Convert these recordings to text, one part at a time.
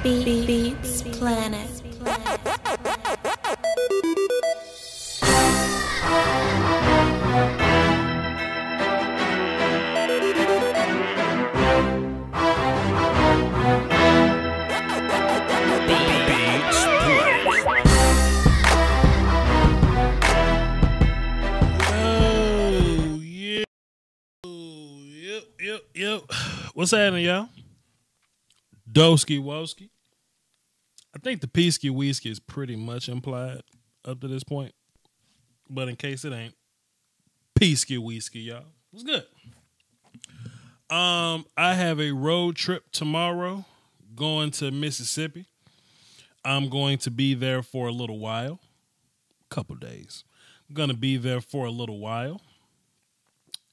Beats Planet. Yep. What's happening, y'all? Doski Woski. I think the Peasky Wheesky is pretty much implied up to this point. But in case it ain't, Peasky Wheesky, y'all. What's good? I have a road trip tomorrow going to Mississippi. I'm going to be there for a little while. Couple days. I'm going to be there for a little while.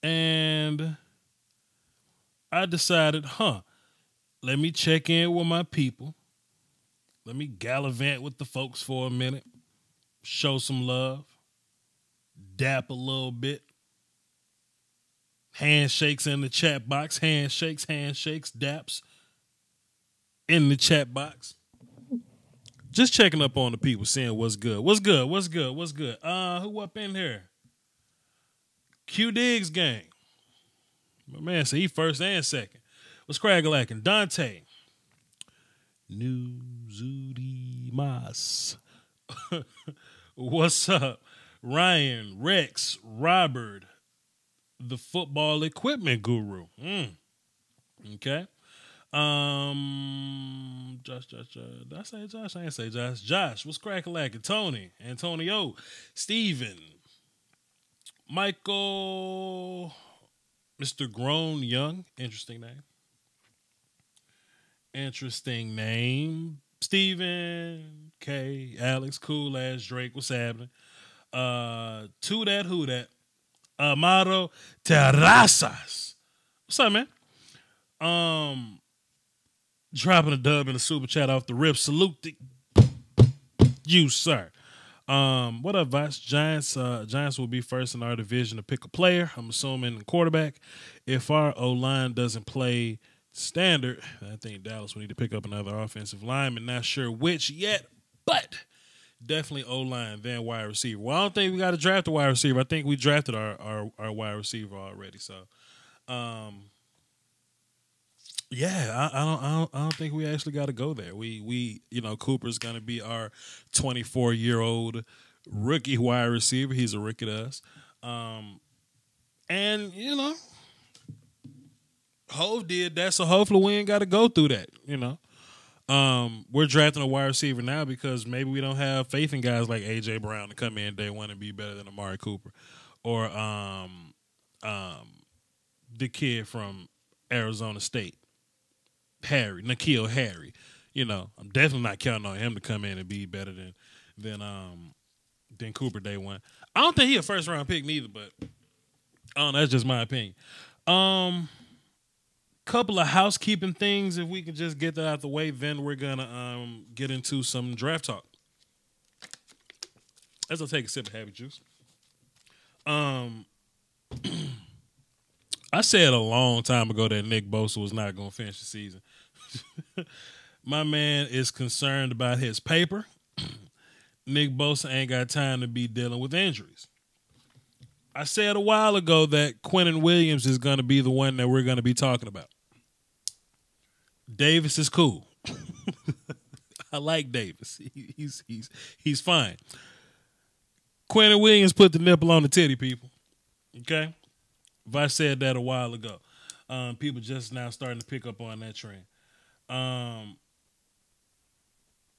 And I decided, let me check in with my people. Let me gallivant with the folks for a minute. Show some love. Dap a little bit. Handshakes in the chat box. Handshakes, daps in the chat box. Just checking up on the people, seeing what's good. What's good? Who up in here? Q Diggs gang. My man said he first and second. What's crackalacking? Dante. Nuzudi Mas. What's up? Ryan, Rex, Robert, the football equipment guru. Okay. Josh. Did I say Josh? I didn't say Josh. Josh, what's crackalacking? Tony, Antonio, Steven, Michael, Mr. Grown Young. Interesting name. Steven, K, Alex, Cool Ass, Drake, what's happening? To that, who that? Amado Terrazas. What's up, man? Dropping a dub in the super chat off the rip. Salute to you, sir. What up, Vice? Giants will be first in our division to pick a player. I'm assuming quarterback. If our O-line doesn't play standard, I think Dallas will need to pick up another offensive lineman. Not sure which yet, but definitely O-line, then wide receiver. Well, I don't think we got to draft a wide receiver. I think we drafted our wide receiver already. So, yeah, I don't think we actually got to go there. We Cooper's going to be our 24-year-old rookie wide receiver. He's a rookie to us. And, Hove did that, so hopefully we ain't got to go through that, We're drafting a wide receiver now because maybe we don't have faith in guys like A.J. Brown to come in day one and be better than Amari Cooper. Or the kid from Arizona State, N'Keal Harry. I'm definitely not counting on him to come in and be better than Cooper day one. I don't think he a first round pick neither, but that's just my opinion. Couple of housekeeping things. If we can just get that out the way, then we're gonna get into some draft talk. As I take a sip of Happy Juice. I said a long time ago that Nick Bosa was not gonna finish the season. My man is concerned about his paper. Nick Bosa ain't got time to be dealing with injuries. I said a while ago that Quentin Williams is going to be the one that we're going to be talking about. Davis is cool. I like Davis. He's fine. Quentin Williams put the nipple on the titty, people. Okay? I said that a while ago. People just now starting to pick up on that trend.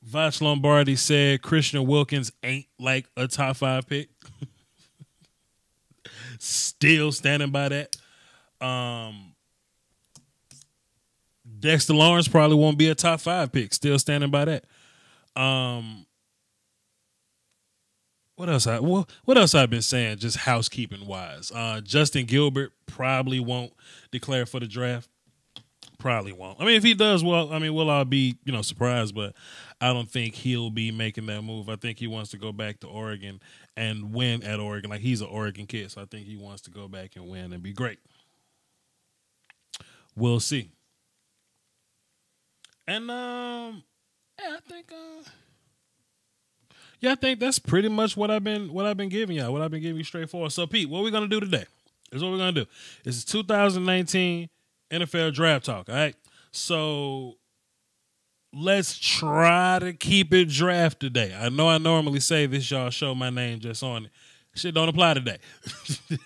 Vash Lombardi said Christian Wilkins ain't like a top 5 pick. Still standing by that. Dexter Lawrence probably won't be a top 5 pick. Still standing by that. What else I've been saying just housekeeping wise? Justin Gilbert probably won't declare for the draft. Probably won't. I mean, if he does, well, I mean, we'll all be, surprised, but I don't think he'll be making that move. I think he wants to go back to Oregon and win at Oregon. Like, he's an Oregon kid, so I think he wants to go back and win and be great. We'll see. And Yeah, I think that's pretty much what I've been giving y'all. What I've been giving you straightforward. So, Pete, what we're gonna do today is what we're gonna do. It's 2019 NFL draft talk. All right. So let's try to keep it draft today. I know I normally say this, y'all show my name just on it. Shit don't apply today.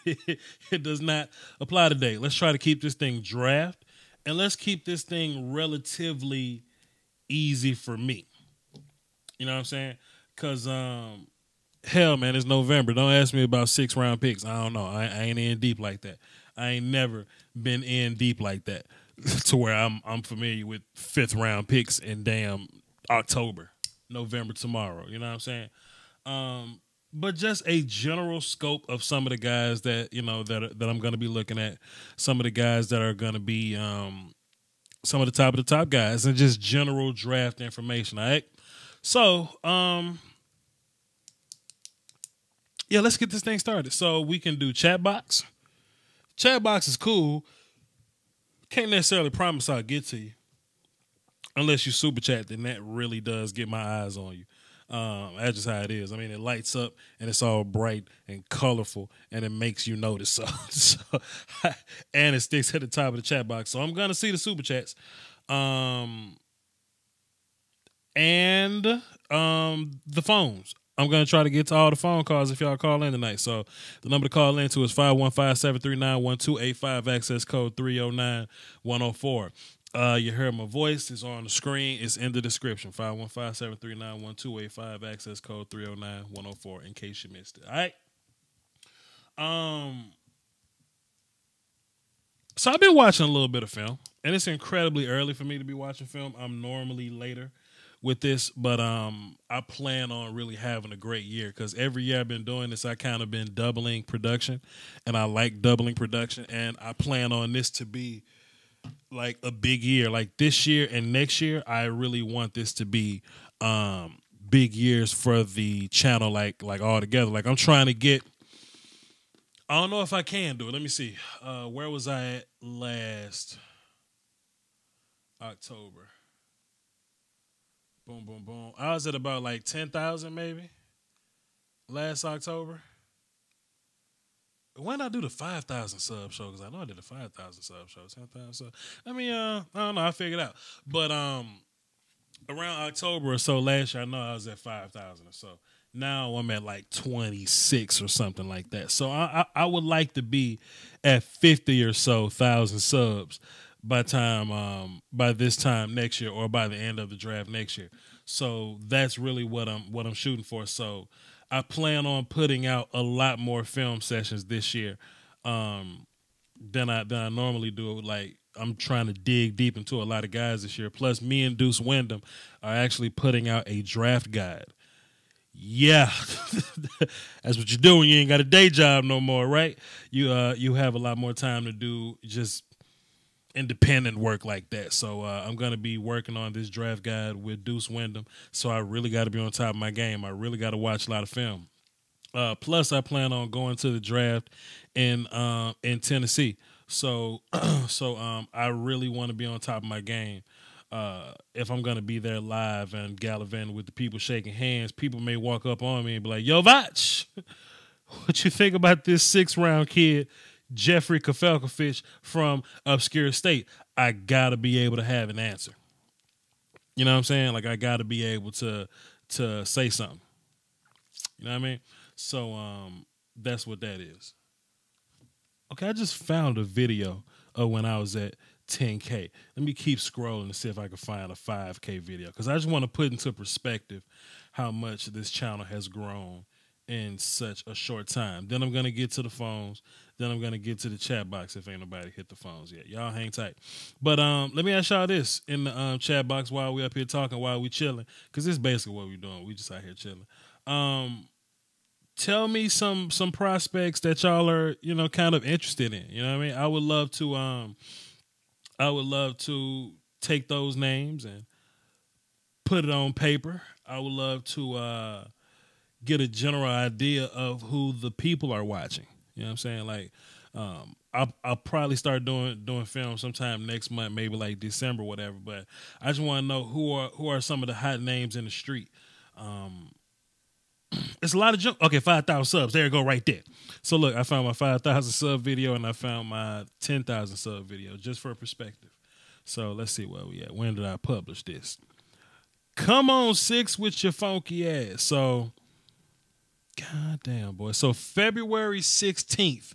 It does not apply today. Let's try to keep this thing draft, and let's keep this thing relatively easy for me. You know what I'm saying? Because, hell, man, it's November. Don't ask me about 6-round picks. I don't know. I ain't in deep like that. I ain't never been in deep like that to where I'm familiar with 5th-round picks in damn October, November tomorrow. You know what I'm saying? But just a general scope of some of the guys that, you know, that I'm going to be looking at, some of the guys that are going to be some of the top guys, and just general draft information, all right? So, yeah, let's get this thing started. So we can do chat box. Chat box is cool. Can't necessarily promise I'll get to you. Unless you super chat, then that really does get my eyes on you. That's just how it is. I mean, it lights up and it's all bright and colorful and it makes you notice. So and it sticks at the top of the chat box. So I'm going to see the super chats. And the phones. I'm going to try to get to all the phone calls if y'all call in tonight. So the number to call into is 515-739-1285, access code 309-104. You heard my voice. It's on the screen. It's in the description. 515-739-1285, access code 309-104, in case you missed it. All right? So I've been watching a little bit of film, and it's incredibly early for me to be watching film. I'm normally later with this, but I plan on really having a great year because every year I've been doing this, I kind of been doubling production, and I like doubling production, and I plan on this to be like a big year. Like this year and next year, I really want this to be big years for the channel, like all together. Like I'm trying to get, I don't know if I can do it. Let me see. Where was I at last October? Boom, boom, boom. I was at about like 10,000 maybe last October. When did I do the 5,000 sub show? Because I know I did the 5,000 sub show, 10,000 sub. I mean, I don't know. I figured it out. But around October or so last year, I know I was at 5,000 or so. Now I'm at like 26 or something like that. So I would like to be at 50 or so thousand subs by this time next year, or by the end of the draft next year. So that's really what I'm shooting for. So I plan on putting out a lot more film sessions this year than I normally do. Like I'm trying to dig deep into a lot of guys this year. Plus, me and Deuce Wyndham are actually putting out a draft guide. Yeah, that's what you do when you ain't got a day job no more, right? You have a lot more time to do just independent work like that. So I'm going to be working on this draft guide with Deuce Wyndham. So I really got to be on top of my game. I really got to watch a lot of film. Plus, I plan on going to the draft in Tennessee. So I really want to be on top of my game. If I'm going to be there live and gallivanting with the people shaking hands, people may walk up on me and be like, "Yo, Vach, what you think about this 6th-round kid, Jeffrey Kafelkovich from Obscure State?" I got to be able to have an answer. You know what I'm saying? Like, I got to be able to say something. You know what I mean? So that's what that is. Okay, I just found a video of when I was at 10K. Let me keep scrolling to see if I can find a 5K video, because I just want to put into perspective how much this channel has grown in such a short time. Then I'm going to get to the phones. Then I'm going to get to the chat box if ain't nobody hit the phones yet. Y'all hang tight. But let me ask y'all this in the chat box while we up here talking, while we chilling, because this is basically what we're doing. We just out here chilling. Tell me some prospects that y'all are, kind of interested in. You know what I mean? I would love to take those names and put it on paper. I would love to get a general idea of who the people are watching. You know what I'm saying? Like, I'll probably start doing film sometime next month, maybe like December, whatever. But I just want to know who are some of the hot names in the street. It's a lot of junk. Okay, 5,000 subs. There you go, right there. So look, I found my 5,000 sub video and I found my 10,000 sub video, just for perspective. So let's see where we at. When did I publish this? Come on, 6 with your funky ass. So, god damn, boy. So February 16th,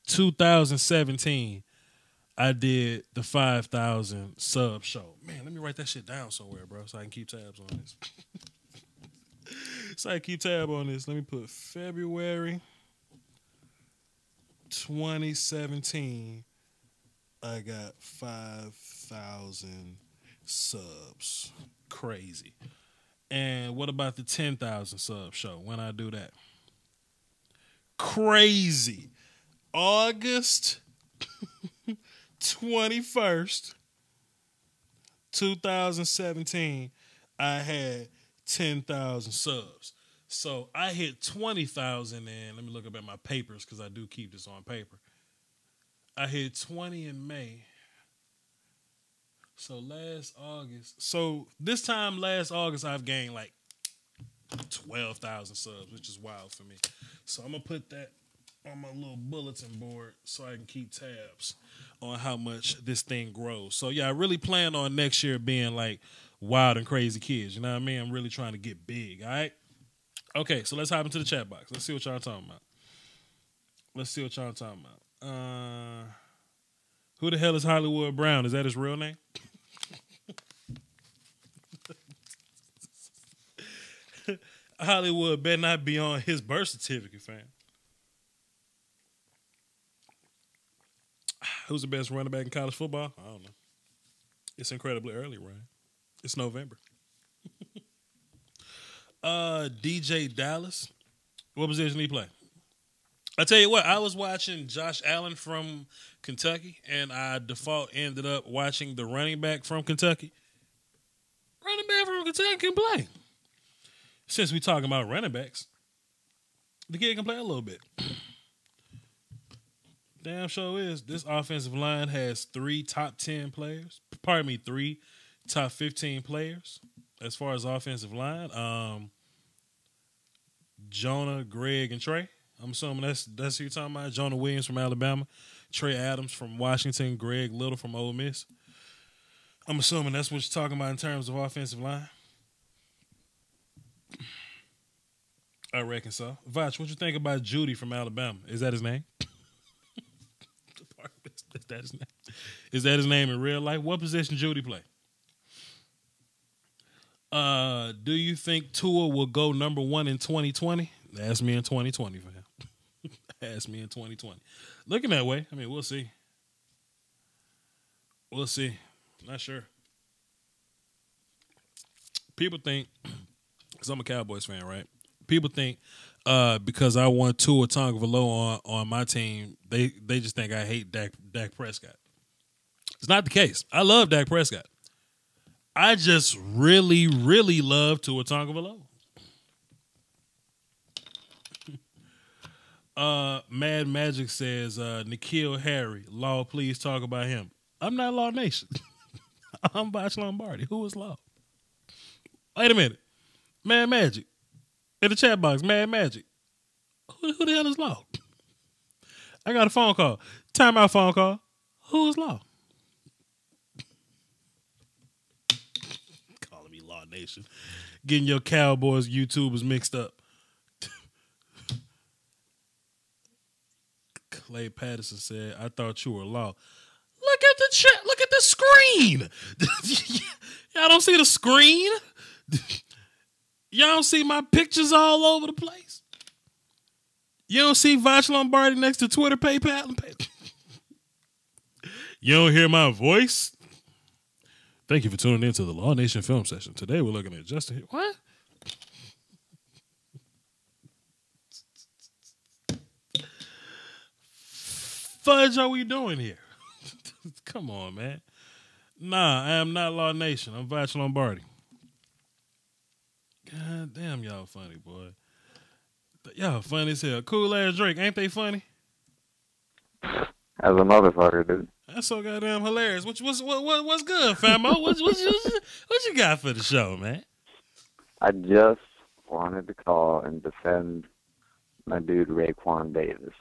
2017, I did the 5,000 sub show. Man, let me write that shit down somewhere, bro, so I can keep tabs on this. Let me put February 2017. I got 5,000 subs. Crazy. And what about the 10,000 sub show? When I do that? Crazy. August 21st, 2017, I had 10,000 subs. So I hit 20,000 and let me look up at my papers because I do keep this on paper. I hit 20 in May. So last August. So this time last August, I've gained like 12,000 subs, which is wild for me. So I'm going to put that on my little bulletin board so I can keep tabs on how much this thing grows. So yeah, I really plan on next year being like Wild and Crazy Kids. You know what I mean? I'm really trying to get big, all right? Okay, so let's hop into the chat box. Let's see what y'all talking about. Who the hell is Hollywood Brown? Is that his real name? Hollywood better not be on his birth certificate, fam. Who's the best running back in college football? I don't know. It's incredibly early, Ryan. It's November. DJ Dallas. What position did he play? I tell you what, I was watching Josh Allen from Kentucky, and I default ended up watching the running back from Kentucky. Running back from Kentucky can play. Since we talking about running backs, the kid can play a little bit. Damn sure is. This offensive line has 3 top 10 players. Pardon me, 3 top 15 players as far as offensive line. Jonah, Greg, and Trey. I'm assuming that's who you're talking about. Jonah Williams from Alabama, Trey Adams from Washington, Greg Little from Ole Miss. I'm assuming that's what you're talking about in terms of offensive line. I reckon so. Vach, what you think about Judy from Alabama? Is that his name? Is that his name? Is that his name in real life? What position Judy play? Do you think Tua will go number 1 in 2020? Ask me in 2020 for him. Ask me in 2020. Looking that way. I mean, we'll see. We'll see. Not sure. People think, because I'm a Cowboys fan, right? People think because I want Tua Tagovailoa on my team, they just think I hate Dak Prescott. It's not the case. I love Dak Prescott. I just really, really love Tua Tagovailoa. Mad Magic says, Nikhil Harry, Law, please talk about him. I'm not Law Nation. I'm Botch Lombardi. Who is Law? Wait a minute. Mad Magic. In the chat box, Mad Magic. Who the hell is Law? I got a phone call. Timeout phone call. Who is Law? Calling me Law Nation. Getting your Cowboys YouTubers mixed up. Clay Patterson said, I thought you were Law. Look at the chat. Look at the screen. Y'all don't see the screen? Y'all don't see my pictures all over the place? You don't see Vach Lombardi next to Twitter, PayPal? You don't hear my voice? Thank you for tuning in to the Law Nation Film Session. Today we're looking at Justin here. What? Fudge are we doing here? Come on, man. Nah, I am not Law Nation. I'm Vach Lombardi. God damn, y'all funny, boy. Y'all funny as hell. Cool ass Drake, ain't they funny? as a motherfucker, dude. That's so goddamn hilarious. What's good, famo? What you got for the show, man? I just wanted to call and defend my dude Raekwon Davis.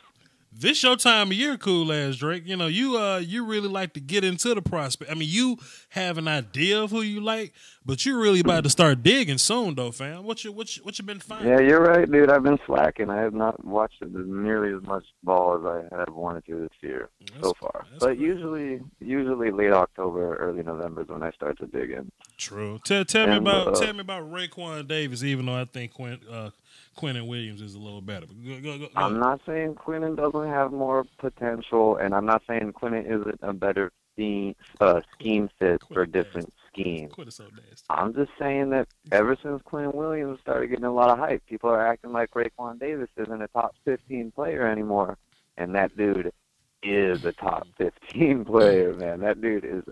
This your time of year, cool ass Drake. You know, you really like to get into the prospect. I mean, you have an idea of who you like, but you're really about to start digging soon, though, fam. What you been finding? Yeah, you're right, dude. I've been slacking. I have not watched nearly as much ball as I have wanted to this year so far. But great. usually late October, early November is when I start to dig in. True. Tell me about Raekwon Davis. Even though I think Quentin Williams is a little better. Go. I'm not saying Quentin doesn't have more potential, and I'm not saying Quentin isn't a better scheme fit for different schemes. I'm just saying that ever since Quentin Williams started getting a lot of hype, people are acting like Raekwon Davis isn't a top 15 player anymore, and that dude is a top 15 player, man. That dude is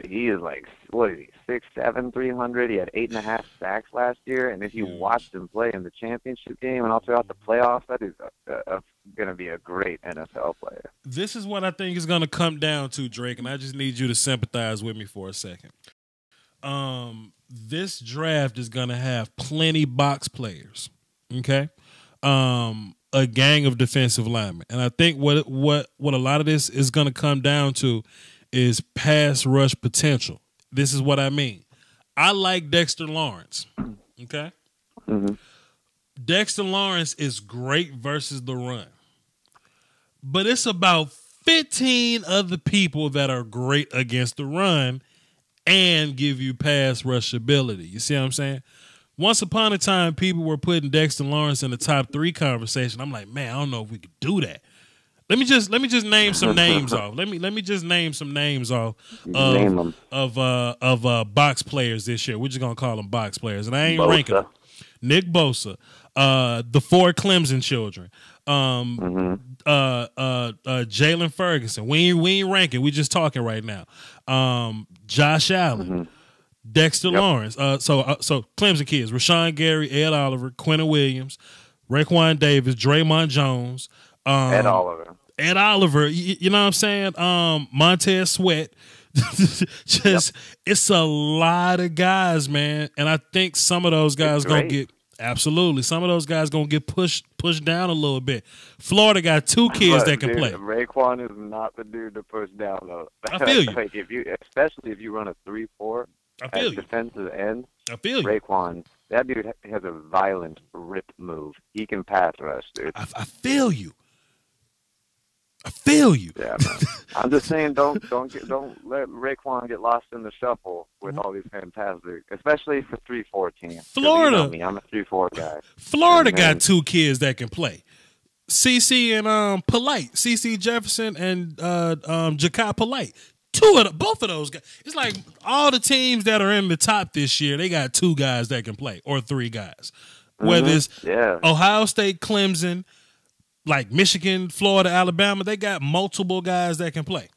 he is like, what is he, 6'7", 300. He had 8.5 sacks last year. And if you watched him play in the championship game and all throughout the playoffs, that is going to be a great NFL player. This is what I think is going to come down to, Drake, and I just need you to sympathize with me for a second. This draft is going to have plenty box players, okay? A gang of defensive linemen. And I think what a lot of this is going to come down to is pass rush potential. This is what I mean. I like Dexter Lawrence. Okay? Mm-hmm. Dexter Lawrence is great versus the run. But it's about 15 other people that are great against the run and give you pass rush ability. You see what I'm saying? Once upon a time, people were putting Dexter Lawrence in the top 3 conversation. I'm like, man, I don't know if we could do that. Let me just name some names off. Let me just name some names off of box players this year. We're just gonna call them box players, and I ain't ranking them. Nick Bosa, the 4 Clemson children, Jalen Ferguson. We ain't ranking. We just talking right now. Josh Allen, Dexter Lawrence. So Clemson kids: Rashawn Gary, Ed Oliver, Quentin Williams, Raekwon Davis, Draymond Jones. Ed Oliver, you know what I'm saying? Montez Sweat. It's a lot of guys, man. And I think some of those guys gonna get some of those guys gonna get pushed down a little bit. Florida got 2 kids that can play. Raekwon is not the dude to push down though. I feel you. Like especially if you run a 3-4 at defensive end. I feel you. Raekwon, that dude has a violent rip move. He can pass rush, dude. I feel you. Yeah, man. I'm just saying, don't let Raekwon get lost in the shuffle with all these fantastic, especially for 3-4 teams. Florida, you know me, I'm a 3-4 guy. Florida got 2 kids that can play. CC and Polite, CC Jefferson and Ja'Kai Polite. Both of those guys. It's like all the teams that are in the top this year, they got 2 guys that can play or 3 guys. Whether it's Ohio State, Clemson, like Michigan, Florida, Alabama, they got multiple guys that can play,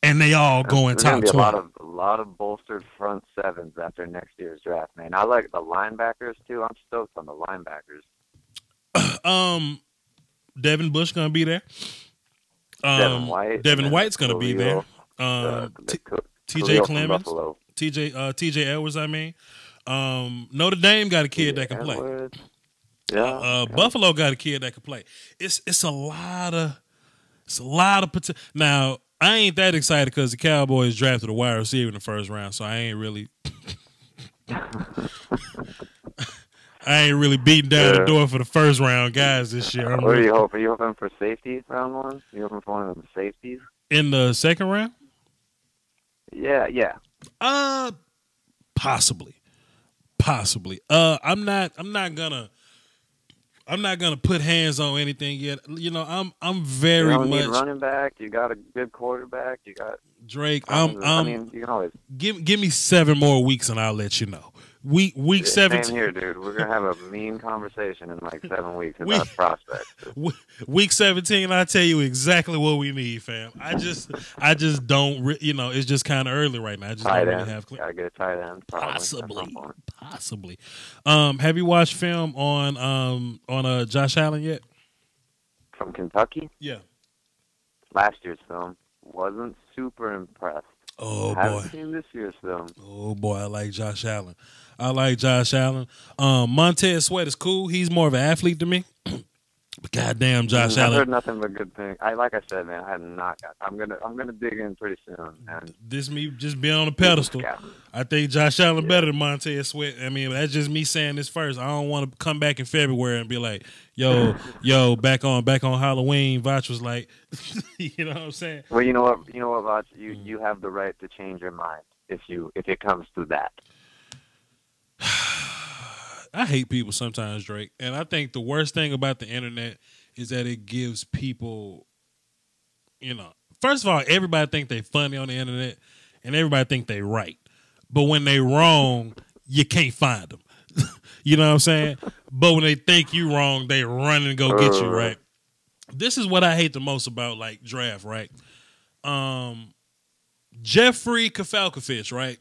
and they all going top 20. A lot of bolstered front sevens after next year's draft, man. I like the linebackers too. I'm stoked on the linebackers. Devin Bush gonna be there. Devin White's gonna be there. T.J. Clemens, T.J. Edwards. I mean, Notre Dame got a kid that can play. Yeah, Buffalo got a kid that can play. It's a lot of potential. Now I ain't that excited because the Cowboys drafted a wide receiver in the first round, so I ain't really beating down the door for the first round guys this year. What are you hoping? Are you hoping for safety round 1? You hoping for one of them safeties in the second round? Yeah. Possibly. I'm not gonna put hands on anything yet. You know, I'm very you much need running back. You got a good quarterback. You got Drake. I mean, you can always give me 7 more weeks and I'll let you know. Week 17. Same here, dude. We're gonna have a mean conversation in like 7 weeks about prospects. Week 17, I tell you exactly what we need, fam. I just don't. It's just kind of early right now. I just don't really have. Gotta get a tight end. Possibly. Have you watched film on Josh Allen yet? From Kentucky? Yeah. last year's film. Wasn't super impressed. Oh, boy. Haven't seen this year's film. Oh, boy, I like Josh Allen. Montez Sweat is cool. He's more of an athlete to me. But goddamn, Josh Allen. I've heard nothing but good things. Like I said, man, I have not. I'm gonna dig in pretty soon. And this me just being on a pedestal. I think Josh Allen better than Montez Sweat. I mean, that's just me saying this first. I don't want to come back in February and be like, yo, back on Halloween. Vach was like, you know what I'm saying? Well, you know what, Vach, you have the right to change your mind if it comes to that. I hate people sometimes, Drake. And I think the worst thing about the internet is that it gives people, first of all, everybody think they funny on the internet and everybody think they right. But when they wrong, you can't find them. You know what I'm saying? But when they think you wrong, they run and go get you, right? This is what I hate the most about, like, draft, right? Jeffrey Kefalkovich, right?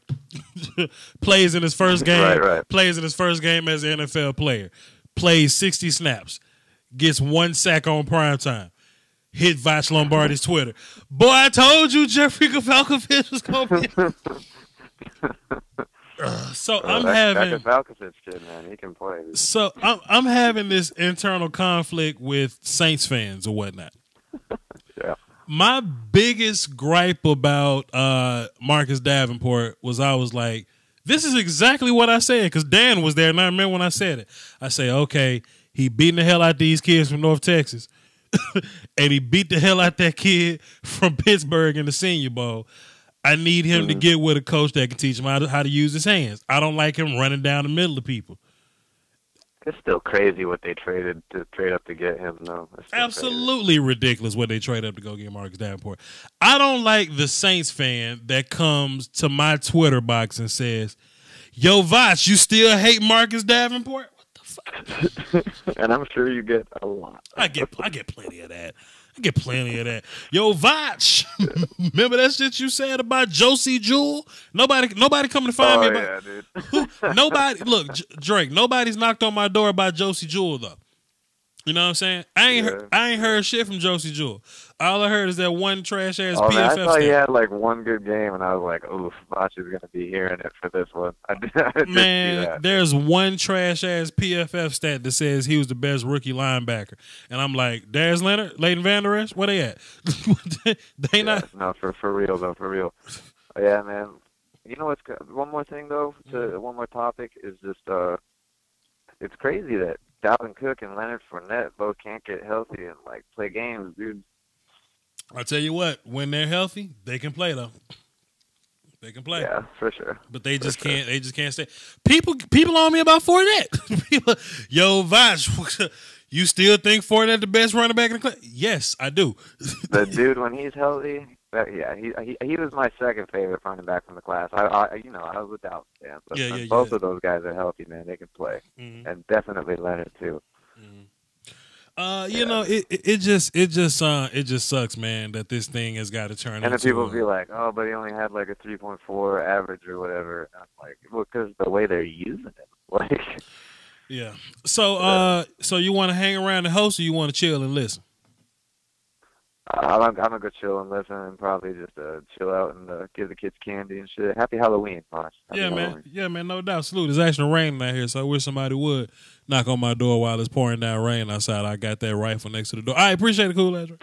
Plays in his first game. Right. Plays in his first game as an NFL player. Plays 60 snaps. Gets 1 sack on primetime. Hit Vach Lombardi's Twitter. Boy, I told you Jeffrey Kefalkovich was going to be. That Kefalkovich kid, man, he can play. So I'm having this internal conflict with Saints fans or whatnot. Yeah. My biggest gripe about Marcus Davenport was I was like, this is exactly what I said, because Dan was there, and I remember when I said it. I say, okay, he beating the hell out these kids from North Texas, and he beat the hell out that kid from Pittsburgh in the Senior Bowl. I need him to get with a coach that can teach him how to use his hands. I don't like him running down the middle of people. It's still crazy what they trade up to get him, though. Absolutely ridiculous what they trade up to go get Marcus Davenport. I don't like the Saints fan that comes to my Twitter box and says, yo, Vach, you still hate Marcus Davenport? What the fuck? And I'm sure you get a lot. I get plenty of that. Yo, Vach, remember that shit you said about Josie Jewell? Nobody coming to find me about. Yeah, dude. Nobody. Look, Drake. Nobody's knocked on my door about Josie Jewell though. You know what I'm saying? I ain't heard shit from Josie Jewell. All I heard is that one trash ass PFF. Man, I thought he had like one good game, and I was like, "Oof, Vach is gonna be hearing it for this one." I did see that. There's one trash ass PFF stat that says he was the best rookie linebacker, and I'm like, Darius Leonard, Leighton Vander Esch, where they at? They not. No, for real though, for real. Yeah, man. You know what's one more thing though? One more topic is just it's crazy that Dalvin Cook and Leonard Fournette both can't get healthy and like play games, dude. I tell you what, when they're healthy, they can play though. They can play. Yeah, for sure. But they just can't. They just can't stay. People on me about Fournette. Yo, Vach, you still think Fournette the best running back in the class? Yes, I do. The dude, when he's healthy, he was my second favorite running back from the class. I was a Dallas fan. But both of those guys are healthy, man. They can play, and definitely Leonard too. You know, it just sucks, man, that this thing has got to turn into. And then people be like, "Oh, but he only had like a 3.4 average or whatever." And I'm like, well, because the way they're using it, like. Yeah. So, so you want to hang around and host, or you want to chill and listen? I'm gonna go chill and listen, and probably just chill out and give the kids candy and shit. Happy Halloween, Posh. Man. Yeah, man. No doubt. Salute. It's actually raining out here, so I wish somebody would knock on my door while it's pouring down rain outside. I got that rifle next to the door. I appreciate it, cool, Andrew.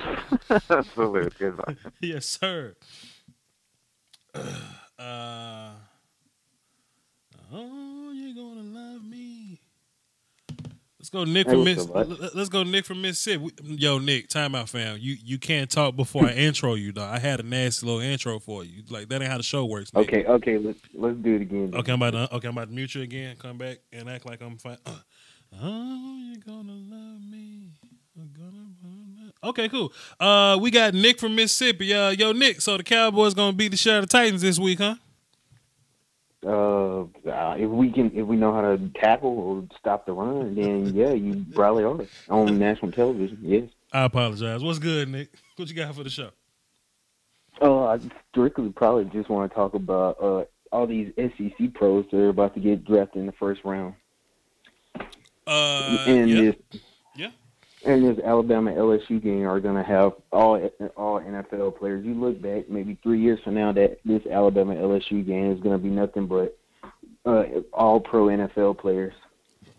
Salute. Goodbye. Yes, sir. Oh, you're gonna love me. Let's go, Nick from Mississippi. Yo, Nick, time out, fam. You can't talk before I intro you, though. I had a nasty little intro for you. Like, that ain't how the show works, Nick. Okay, let's do it again. Okay, I'm about to mute you again. Come back and act like I'm fine. Oh, you're gonna love me. Okay, cool. We got Nick from Mississippi. Yo, Nick. So the Cowboys gonna beat the shit out of the Titans this week, huh? If we know how to tackle or stop the run, then yeah, you probably are on national television. Yes. I apologize. What's good, Nick? What you got for the show? I strictly probably just want to talk about all these SEC pros that are about to get drafted in the first round. Yeah. And this Alabama LSU game are going to have all NFL players. You look back maybe 3 years from now, that this Alabama LSU game is going to be nothing but all pro NFL players.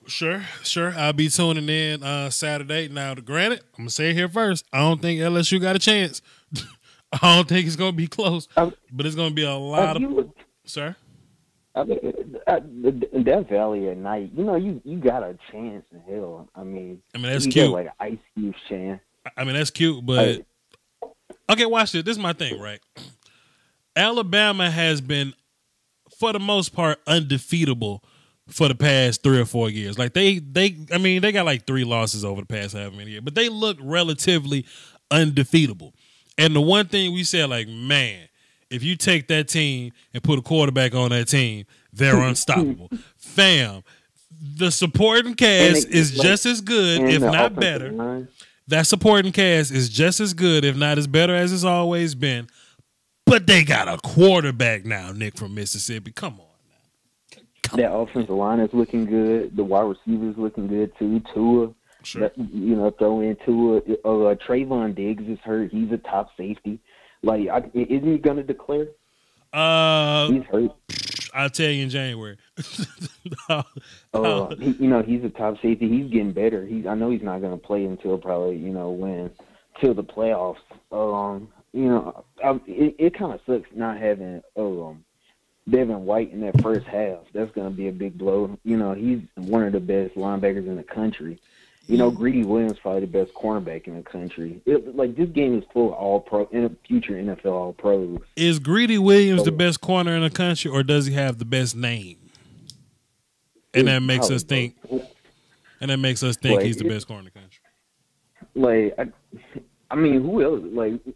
Sure. I'll be tuning in Saturday. Now, granted, I'm going to say it here first. I don't think LSU got a chance. I don't think it's going to be close, but it's going to be a lot of... Sir? I mean, that Valley at night, you got a chance in hell. I mean that's you cute. Got like an Ice Cube chance. I mean, that's cute, but... Okay, watch this. This is my thing, right? Alabama has been, for the most part, undefeatable for the past 3 or 4 years. Like, they got like 3 losses over the past however many years, but they look relatively undefeatable. And the one thing we said, like, man, if you take that team and put a quarterback on that team, they're unstoppable. Fam, the supporting cast is just as good, if not better. Line. That supporting cast is just as good, if not as better as it's always been. But they got a quarterback now, Nick, from Mississippi. Come on now. That offensive line is looking good. The wide receivers looking good, too. Tua, sure. Throw in Tua. Trayvon Diggs is hurt. He's a top safety. Like, isn't he going to declare? He's hurt. I'll tell you in January. He's a top safety. He's getting better. I know he's not going to play until probably, till the playoffs. It kind of sucks not having Devin White in that first half. That's going to be a big blow. He's one of the best linebackers in the country. Greedy Williams probably the best cornerback in the country. This game is full of all-pro and future NFL all-pros. Is Greedy Williams the best corner in the country, or does he have the best name? And that makes us think. And that makes us think he's the best corner in the country. Who else?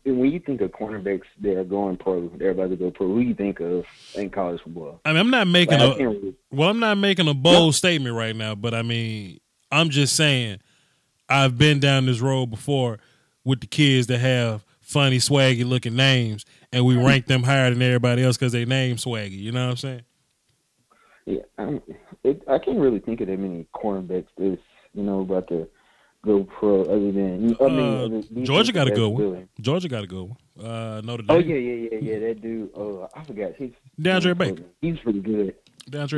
When you think of cornerbacks that are going pro, they're about to go pro. Who you think of in college football? I'm not making I'm not making a bold statement right now, but I'm just saying I've been down this road before with the kids that have funny, swaggy-looking names, and we rank them higher than everybody else because they name swaggy. You know what I'm saying? Yeah, I can't really think of that many cornerbacks that's, about to go pro other than... Georgia got a good one. Georgia got a good one. Notre Dame. Oh, yeah, that dude. I forgot. DeAndre Baker. He's pretty good. Baker.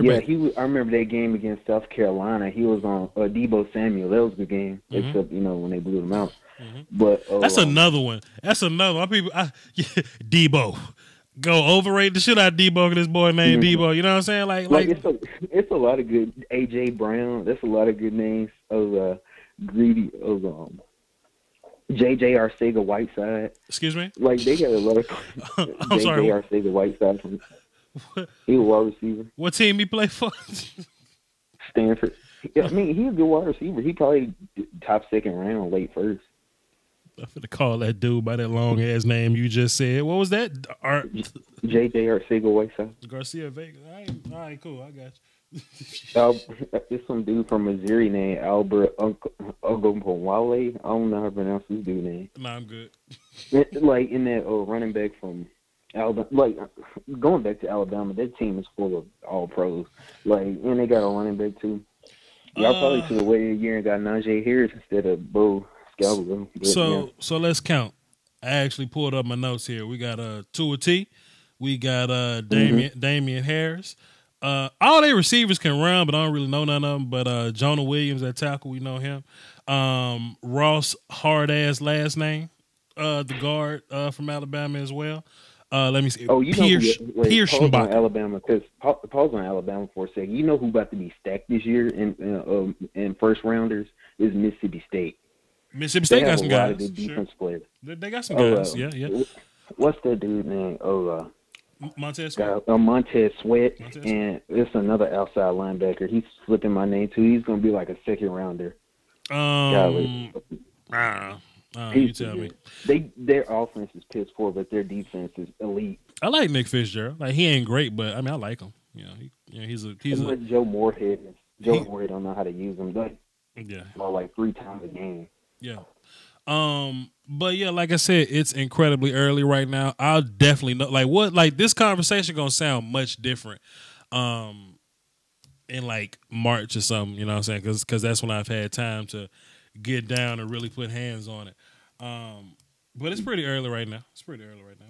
I remember that game against South Carolina. He was on Debo Samuel. That was a good game, except when they blew him out. Mm-hmm. But that's another one. Debo, go overrate the shit out of Debo. This boy named Debo. You know what I'm saying? It's a lot of good AJ Brown. That's a lot of good names of Greedy of JJ Arcega-Whiteside. Excuse me. They got a lot of I'm sorry. JJ Arcega-Whiteside from. He was a wide receiver. What team he play for? Stanford. He's a good wide receiver. He probably top second round, late first. I'm going to call that dude by that long ass name you just said. What was that? JJ Arcega-Whiteside. Garcia Vega. All right, cool. I got you. It's some dude from Missouri named Albert Ogunbowale. I don't know how to pronounce this dude's name. Nah, I'm good. In that running back from Alabama, going back to Alabama, that team is full of all pros. And they got a running back too. Y'all probably should have waited a year and got Najee Harris instead of Bo Scalabro. So let's count. I actually pulled up my notes here. We got Tua T. We got Damian Harris. All their receivers can run, but I don't really know none of them. But Jonah Williams at tackle, we know him. Ross, hard ass last name, the guard from Alabama as well. Let me see. Pierce on Alabama, because pause on Alabama for a second. You know who about to be stacked this year in first rounders is Mississippi State. Mississippi State got some guys. Defense players. They got some guys. Yeah. What's that dude name? Montez Sweat. Montez Sweat, and it's another outside linebacker. He's slipping my name too. He's gonna be like a second rounder. You tell me. Their offense is piss poor, but their defense is elite. I like Nick Fitzgerald. He ain't great, but I like him. He's a Joe Moorhead. Moorhead don't know how to use him. Like 3 times a game. Yeah. But yeah, like I said, it's incredibly early right now. I'll definitely know this conversation gonna sound much different in March or something, you know what I'm saying? Because that's when I've had time to get down and really put hands on it. But it's pretty early right now.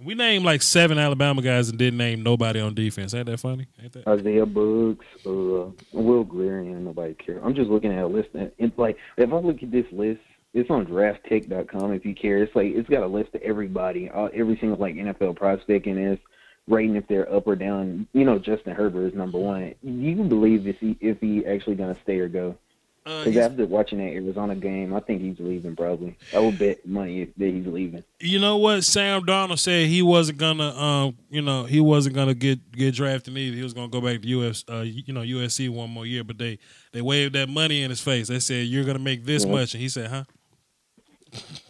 We named like 7 Alabama guys and didn't name nobody on defense. Ain't that funny? Ain't that? Isaiah Buggs, Will Greer, and nobody care. I'm just looking at a list. And it's like, if I look at this list, it's on drafttech.com if you care. It's like, it's got a list of everybody, every single like NFL prospect, and it's rating if they're up or down. You know, Justin Herbert is number 1. You can believe if he actually going to stay or go. Because after watching that Arizona game, I think he's leaving probably. I would bet money that he's leaving. You know what? Sam Darnold said he wasn't gonna, he wasn't gonna get drafted either. He was gonna go back to USC one more year. But they waved that money in his face. They said you're gonna make this much, and he said, "Huh?"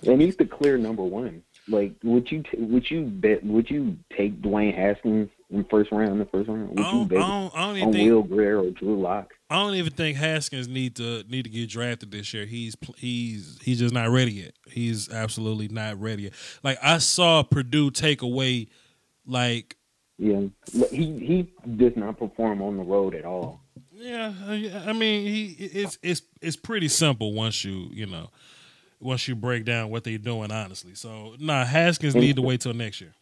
And he's the clear number 1. Like, would you take Dwayne Haskins in the first round? Would you bet on Will Greer or Drew Lock? I don't even think Haskins need to get drafted this year. He's just not ready yet. He's absolutely not ready yet. Like, I saw Purdue take away, like, he does not perform on the road at all. Yeah, I mean, it's pretty simple once you break down what they're doing, honestly. So, Haskins need to wait till next year.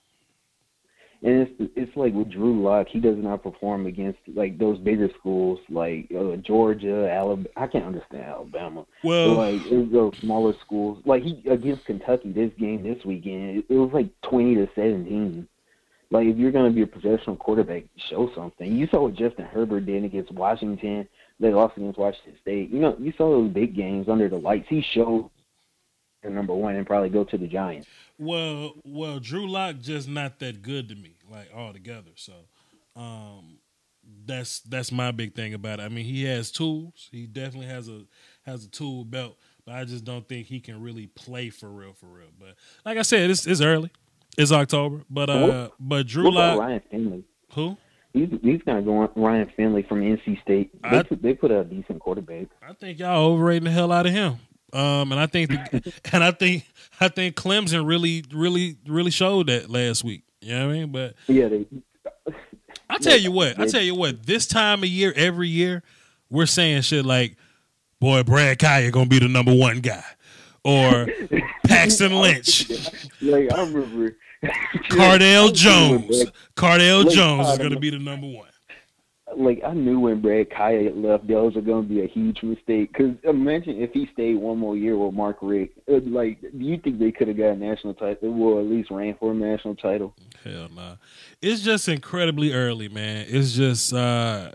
And it's like with Drew Lock, he does not perform against like those bigger schools like Georgia, Alabama. I can't understand Alabama. Well, but, like those smaller schools, like he against Kentucky this weekend, it was like 20-17. Like, if you're going to be a professional quarterback, show something. You saw what Justin Herbert did against Washington. They lost against Washington State. You saw those big games under the lights. He showed number 1 and probably go to the Giants. Well, Drew Lock just not that good to me, like, altogether. So, that's my big thing about it. I mean, he has tools. He definitely has a tool belt, but I just don't think he can really play for real. But like I said, it's early. It's October, but Drew Lock. Ryan Finley. Who? He's gonna go on. Ryan Finley from NC State. They put a decent quarterback. I think y'all overrating the hell out of him. And I think Clemson really showed that last week. You know what I mean? But yeah, I tell you what. This time of year, every year, we're saying shit like, "Boy, Brad Kaya gonna be the number 1 guy," or Paxton Lynch. Like, I remember Cardale Jones. Cardale Jones is gonna be the number 1. Like, I knew when Brad Kaya left, those were going to be a huge mistake. Because imagine if he stayed one more year with Mark Richt. Like, do you think they could have got a national title? Well, at least ran for a national title. Hell nah. It's just incredibly early, man. It's just, and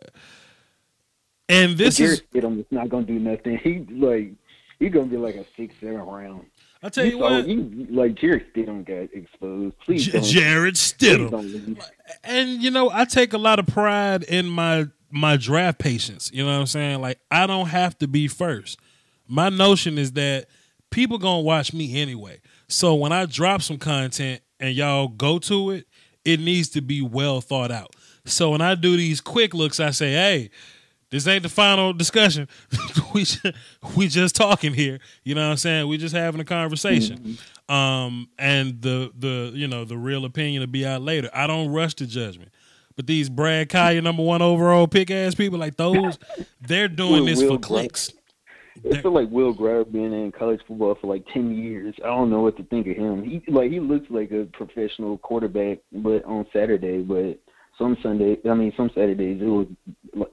this is. Stidham is not going to do nothing. He's going to be like a 6-7 round. I'll tell you what. Jarrett Stidham got exposed. Please don't. Jarrett Stidham. And, I take a lot of pride in my draft patience. You know what I'm saying? Like, I don't have to be first. My notion is that people going to watch me anyway. So when I drop some content and y'all go to it, it needs to be well thought out. So when I do these quick looks, I say, hey, this ain't the final discussion. we just talking here. You know what I'm saying? We just having a conversation. And the real opinion will be out later. I don't rush to judgment. But these Brad Kaya number 1 overall pick ass people like those, they're doing this for clicks. I feel like Will Grier been in college football for like 10 years. I don't know what to think of him. He looks like a professional quarterback, but on Saturday, but some Saturdays it was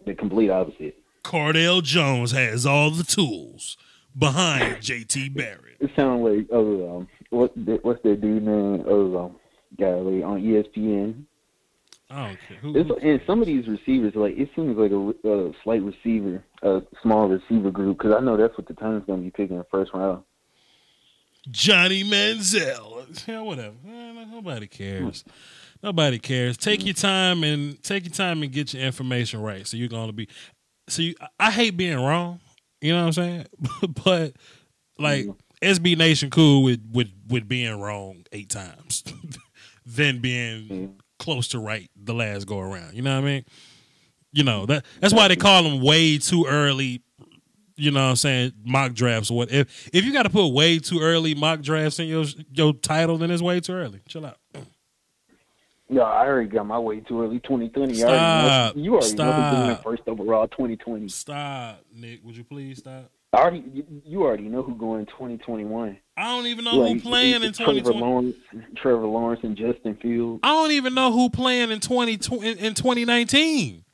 the complete opposite. Cardale Jones has all the tools behind JT Barrett. It sounds like what's that dude name? Guy on ESPN. I don't care. And some of these receivers, like, it seems like a slight receiver, a small receiver group, because I know that's what the Titans going to be picking in the first round. Johnny Manziel. Yeah, whatever. Nobody cares. Nobody cares. Take your time and get your information right. So you're going to be. I hate being wrong. You know what I'm saying? But like SB Nation, cool with being wrong 8 times, than being close to right the last go around. You know what I mean? That's why they call them way too early. You know what I'm saying? Mock drafts or what? If you got to put way too early mock drafts in your title, then it's way too early. Chill out. No, I already got my way too early. 2020. Stop. You already know the first overall 2020. Stop, Nick. Would you please stop? You already know who going in 2021. I don't even know who playing in 2020. Trevor Lawrence and Justin Fields. I don't even know who playing in 2019.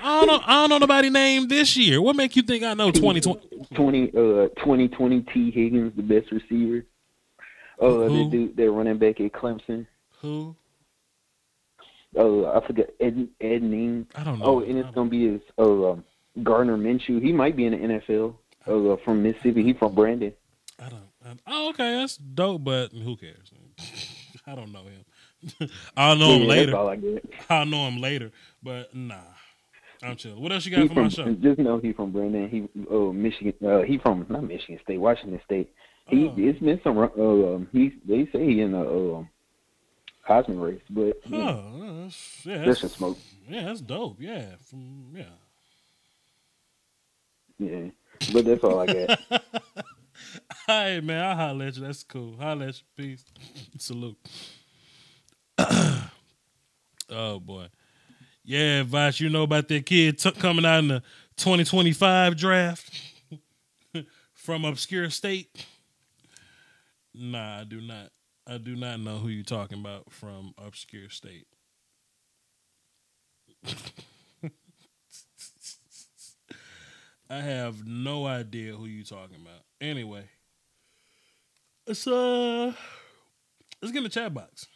I don't know nobody named this year. What make you think I know 2020? 2020 T. Higgins, the best receiver. The dude, their running back at Clemson. Who? I forget. Ed Ning. I don't know. Oh, and it's gonna be his Gardner Minshew. He might be in the NFL. From Mississippi. He from Brandon. Oh, okay, that's dope. But who cares? I don't know him. I'll know him later. That's all I get. I'll know him later. But nah, I'm chilling. What else you got for my show? Just know he from Brandon. He Michigan. He from not Michigan State, Washington State. It's been some. They say he in the Heisman race, but that's some smoke. Yeah, that's dope. Yeah, yeah. But that's all I got. Hey man, I'll holler at you. That's cool. Holler at you. Peace. Salute. Oh boy. Yeah, Vosh, you know about that kid coming out in the 2025 draft from obscure state? Nah, I do not. I do not know who you're talking about from obscure state. I have no idea who you're talking about. Anyway, let's get in the chat box.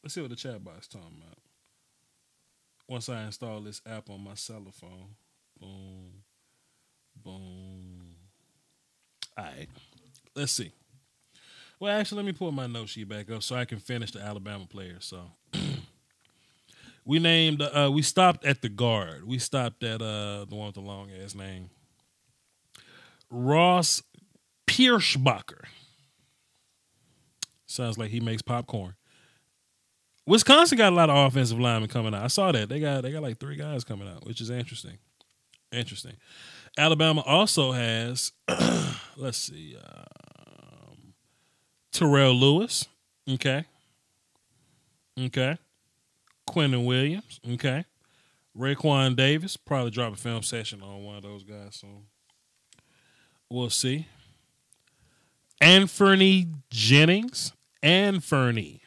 Let's see what the chat box talking about. Once I install this app on my cell phone. Boom. Boom. All right. Let's see. Well, actually, let me pull my note sheet back up so I can finish the Alabama players. So we stopped at the guard. We stopped at the one with the long ass name. Ross Pierschbacher. Sounds like he makes popcorn. Wisconsin got a lot of offensive linemen coming out. I saw that. They got like 3 guys coming out, which is interesting. Interesting. Alabama also has let's see, Terrell Lewis. Okay. Quentin Williams. Okay. Raekwon Davis. Probably drop a film session on one of those guys soon. We'll see. Anthony Jennings. Anthony.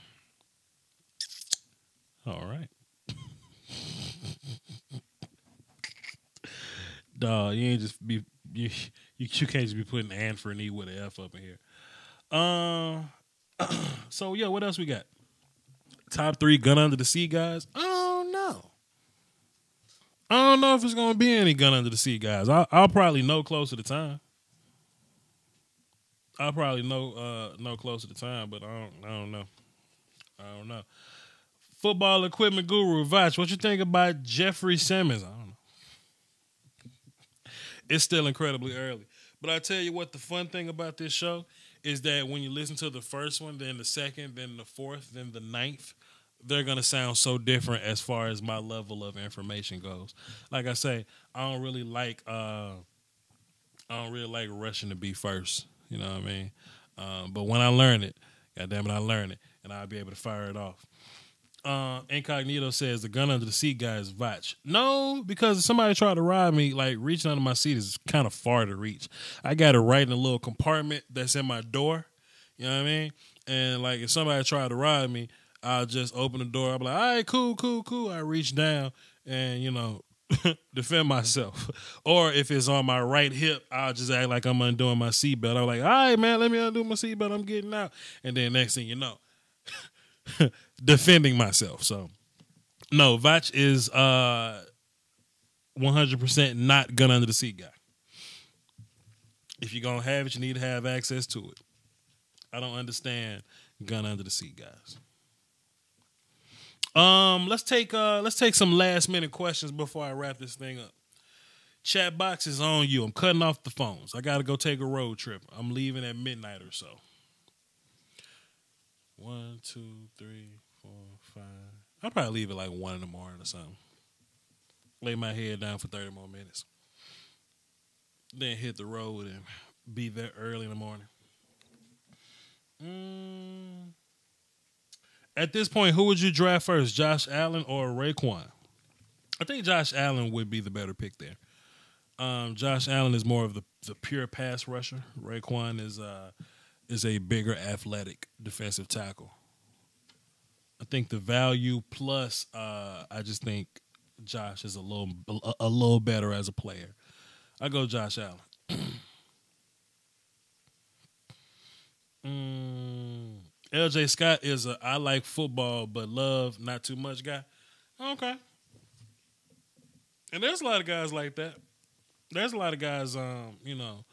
All right. Dog, you ain't just be you can't just be putting Anthony with an F up in here. So yeah, what else we got? Top 3 gun under the sea guys? I don't know. I don't know if it's gonna be any gun under the sea guys. I'll probably know close to the time. I'll probably know close to the time, but I don't know. I don't know. Football equipment guru, Vach, what you think about Jeffrey Simmons? I don't know. It's still incredibly early. But I tell you what, the fun thing about this show is that when you listen to the first one, then the second, then the fourth, then the 9th, they're going to sound so different as far as my level of information goes. Like I say, I don't really like rushing to be first. You know what I mean? But when I learn it, goddammit, I learn it, and I'll be able to fire it off. Incognito says the gun under the seat guy is Vach. No, because if somebody tried to rob me, like reaching under my seat is kind of far to reach. I got it right in a little compartment that's in my door. You know what I mean? And like if somebody tried to rob me, I'll just open the door. I'll be like, all right, cool. I reach down and, defend myself. Or if it's on my right hip, I'll just act like I'm undoing my seatbelt. I'm like, all right, man, let me undo my seatbelt. I'm getting out. And then next thing you know, defending myself. So no, Vach is 100% not gun under the seat guy. If you're gonna have it, you need to have access to it. I don't understand gun under the seat guys. Let's take some last minute questions before I wrap this thing up. Chat box is on you. I'm cutting off the phones. I gotta go take a road trip. I'm leaving at midnight or so. 1, 2, 3, 4, 5. I'll probably leave at like 1 in the morning or something. Lay my head down for 30 more minutes. Then hit the road and be there early in the morning. At this point, who would you draft first, Josh Allen or Raekwon? I think Josh Allen would be the better pick there. Josh Allen is more of the pure pass rusher. Raekwon is a bigger athletic defensive tackle. I think the value plus I just think Josh is a little better as a player. I go Josh Allen. LJ Scott is a I like football but love not too much guy. Okay. And there's a lot of guys like that. There's a lot of guys, you know,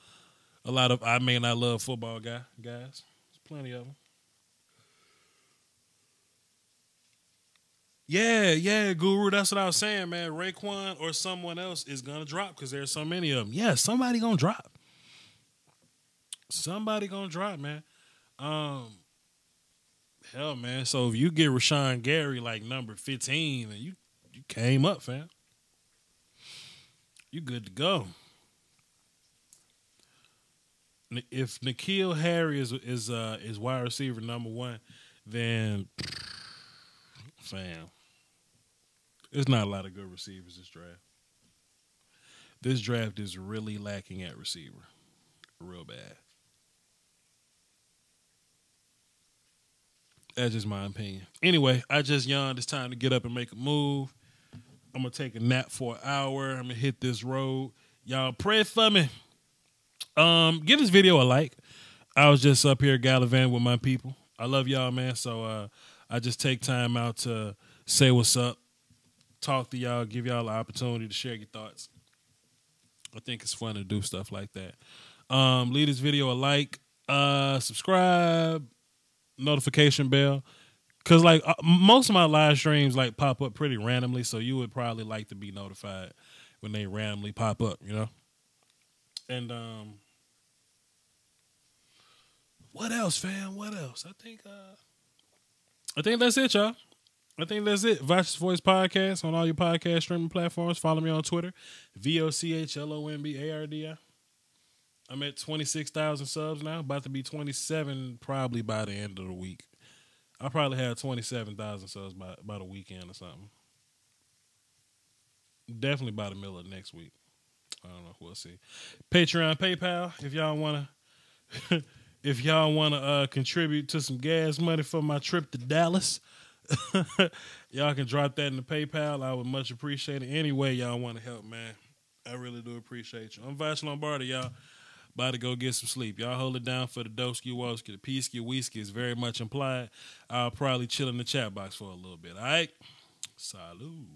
a lot of I may not love football guys. There's plenty of them. Yeah, Guru. That's what I was saying, man. Raekwon or someone else is gonna drop because there's so many of them. Yeah, somebody gonna drop. Somebody gonna drop, man. Hell, man. So if you get Rashawn Gary like number 15, then you came up, fam. You good to go. If N'Keal Harry is wide receiver number 1, then fam, there's not a lot of good receivers this draft. This draft is really lacking at receiver, real bad. That's just my opinion. Anyway, I just yawned. It's time to get up and make a move. I'm going to take a nap for an hour. I'm going to hit this road. Y'all pray for me. Give this video a like. I was just up here gallivanting with my people. I love y'all, man. So I just take time out to say what's up, talk to y'all, give y'all the opportunity to share your thoughts. I think it's fun to do stuff like that. Leave this video a like, subscribe, notification bell, because like most of my live streams like pop up pretty randomly, so you would probably like to be notified when they randomly pop up, you know. And what else, fam? What else? I think that's it, y'all. I think that's it. Vice's Voice Podcast on all your podcast streaming platforms. Follow me on Twitter, VOCHLOMBARDI. I'm at 26,000 subs now. About to be 27 probably by the end of the week. I'll probably have 27,000 subs by the weekend or something. Definitely by the middle of next week. I don't know. We'll see. Patreon, PayPal, if y'all wanna contribute to some gas money for my trip to Dallas, y'all can drop that in the PayPal. I would much appreciate it. Anyway, y'all want to help, man. I really do appreciate you. I'm Vice Lombardi, y'all. About to go get some sleep. Y'all hold it down for the Doski Woski. The Peasky Whisky is very much implied. I'll probably chill in the chat box for a little bit. All right? Salud.